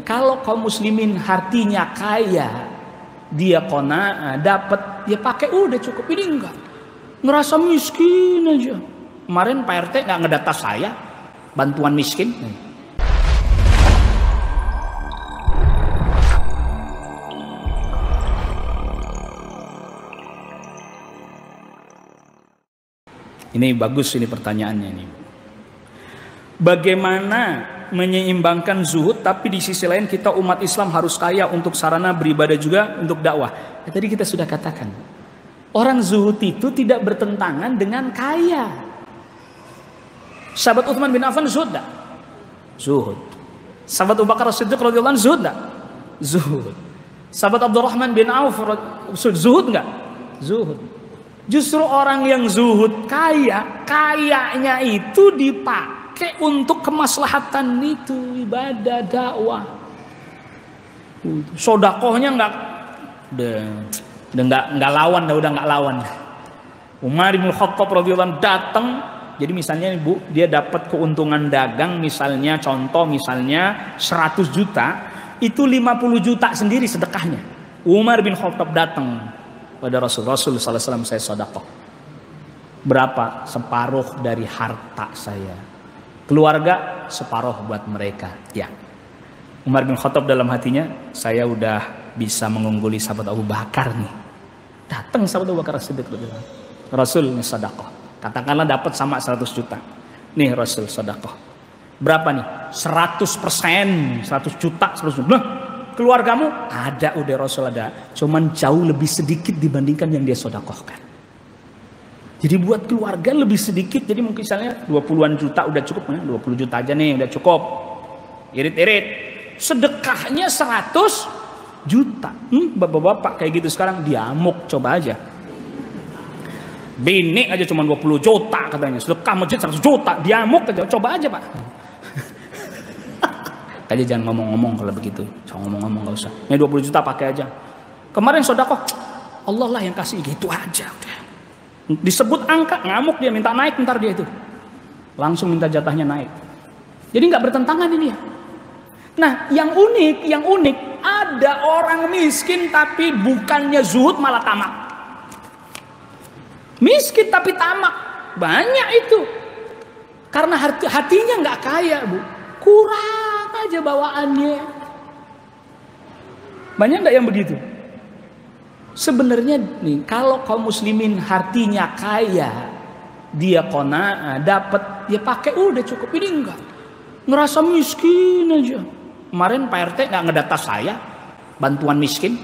kalau kaum muslimin hatinya kaya, dia qanaah, dapat, dia pakai udah cukup. Ini enggak, ngerasa miskin aja. Kemarin Pak RT nggak ngedata saya bantuan miskin. Ini bagus ini pertanyaannya ini. Bagaimana menyeimbangkan zuhud tapi di sisi lain kita umat Islam harus kaya untuk sarana beribadah juga untuk dakwah. Tadi kita sudah katakan, orang zuhud itu tidak bertentangan dengan kaya. Sahabat Utsman bin Affan zuhud enggak? Zuhud. Sahabat Abu Bakar As-Siddiq radhiyallahu anhu zuhud enggak? Zuhud. Sahabat Abdurrahman bin Auf zuhud enggak? Zuhud. Justru orang yang zuhud kayanya itu dipakai untuk kemaslahatan itu, ibadah, dakwah. Sodakohnya udah nggak lawan, udah nggak lawan. Umar bin Khattab radhiyallahu anhu datang, jadi misalnya ibu dia dapat keuntungan dagang misalnya, contoh misalnya 100 juta, itu 50 juta sendiri sedekahnya. Umar bin Khattab datang pada Rasul sallallahu alaihi wasallam, saya sedekah. Berapa? Separuh dari harta saya. Keluarga separuh buat mereka. Ya. Umar bin Khattab dalam hatinya, saya udah bisa mengungguli sahabat Abu Bakar nih. Datang sahabat Abu Bakar As-Siddiq, Rasul ini sedekah. Katakanlah dapat sama 100 juta. Nih Rasul sedekah. Berapa nih? 100%, 100 juta, 100 juta. Nah, keluargamu ada, udah Rasul ada, cuman jauh lebih sedikit dibandingkan yang dia sedekahkan. Jadi buat keluarga lebih sedikit, jadi mungkin misalnya 20-an juta udah cukup, 20 juta aja nih udah cukup. Irit-irit, sedekahnya 100 juta. Bapak-bapak kayak gitu sekarang diamuk, coba aja. Bini aja cuma 20 juta katanya, sedekah masjid 100 juta, diamuk aja, coba aja Pak. Aja jangan ngomong-ngomong kalau begitu, jangan ngomong-ngomong, nggak usah. Ini 20 juta pakai aja. Kemarin sedekah, Allah lah yang kasih, gitu aja udah. Disebut angka, ngamuk dia, minta naik ntar dia itu. Langsung minta jatahnya naik. Jadi nggak bertentangan ini ya. Nah, yang unik ada orang miskin tapi bukannya zuhud malah tamak. Miskin tapi tamak, banyak itu. Karena hatinya nggak kaya, Bu. Kurang aja bawaannya. Banyak nggak yang begitu? Sebenarnya nih, kalau kaum muslimin hatinya kaya, dia qanaah, dapat, dia pakai udah cukup. Ini enggak, ngerasa miskin aja. Kemarin Pak RT nggak ngedata saya bantuan miskin.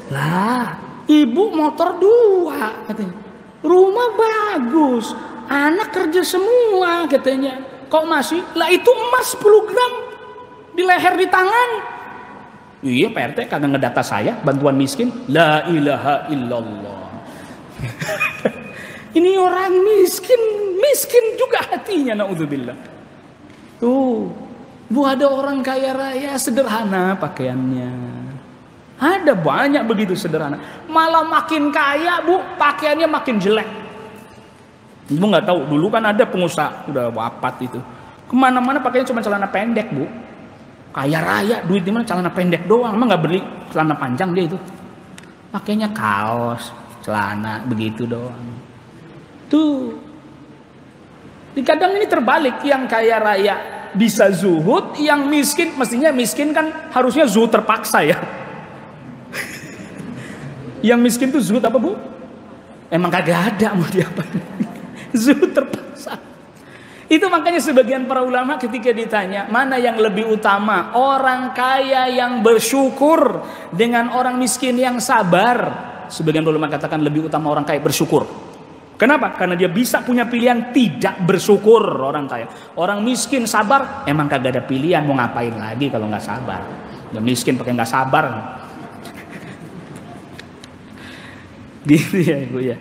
Lah, ibu motor 2 katanya, rumah bagus, anak kerja semua katanya. Kok masih? Lah itu emas 10 gram di leher di tangan. Iya Pak RT kagak ngedata saya bantuan miskin. La ilaha illallah. Ini orang miskin juga hatinya, naudzubillah. Tuh, Bu, ada orang kaya raya sederhana pakaiannya. Ada banyak begitu sederhana. Malah makin kaya, Bu, pakaiannya makin jelek. Ibu nggak tahu, dulu kan ada pengusaha udah wafat itu, kemana-mana pakainya cuma celana pendek, Bu. Kaya raya, duit di mana celana pendek doang, emang nggak beli celana panjang dia itu. Pakainya kaos, celana begitu doang. Tuh. Kadang ini terbalik, yang kaya raya bisa zuhud, yang miskin mestinya miskin kan harusnya zuhud terpaksa ya. Yang miskin tuh zuhud apa, Bu? Emang kagak ada mau diapain. Zuhud terpaksa. Itu makanya sebagian para ulama ketika ditanya mana yang lebih utama, orang kaya yang bersyukur dengan orang miskin yang sabar, sebagian ulama katakan lebih utama orang kaya bersyukur. Kenapa? Karena dia bisa punya pilihan tidak bersyukur orang kaya. Orang miskin sabar, emang kagak ada pilihan, mau ngapain lagi kalau nggak sabar. Yang miskin pakai nggak sabar. Gitu ya Ibu ya.